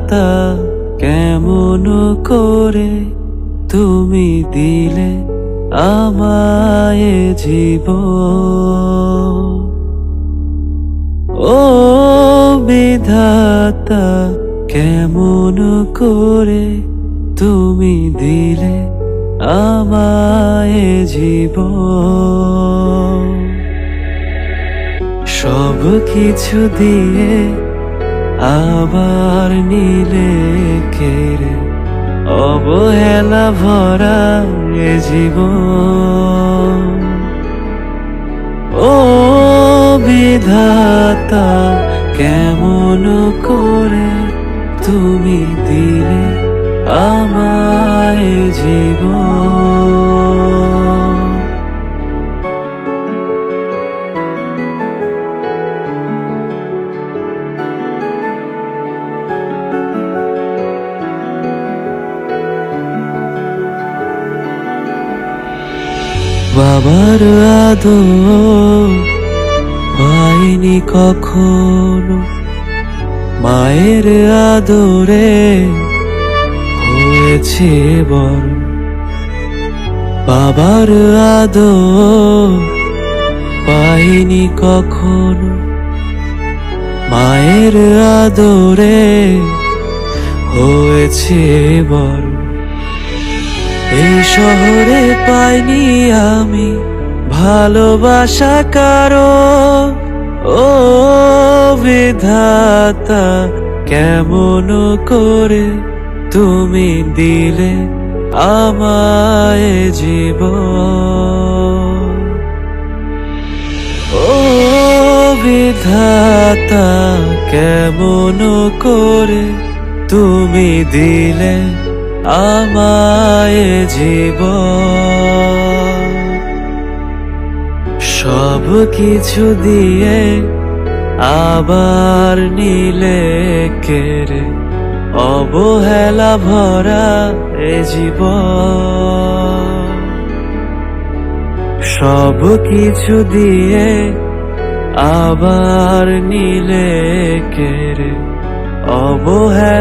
বিধাতা কেমন করে তুমি দিলে আমায় জীবন। ও বিধাতা কেমন করে তুমি দিলে আমায় জীবন। সব কিছু দিয়ে আবার নিলে কেড়ে অবহেলা ভরা এ জীবন। ও বিধাতা কেমন করে তুমি দিলে আমায় জীবন। বাবার আদর পাইনি কখনো, মায়ের আদরে হয়েছে বড়। বাবার আদর পাইনি কখনো, মায়ের আদরে হয়েছে বড়। এই শহরে পাইনি আমি ভালোবাসা কারো। ও বিধাতা কেমন করে তুমি দিলে আমায় জীবন। ও বিধাতা কেমন করে তুমি দিলে আমায় জীবন। সব কিছু দিয়ে আবার নিলে কেড়ে অবহেলা ভরা এ জীবন। সব কিছু দিয়ে আবার নিলে কেড়ে অবহেলা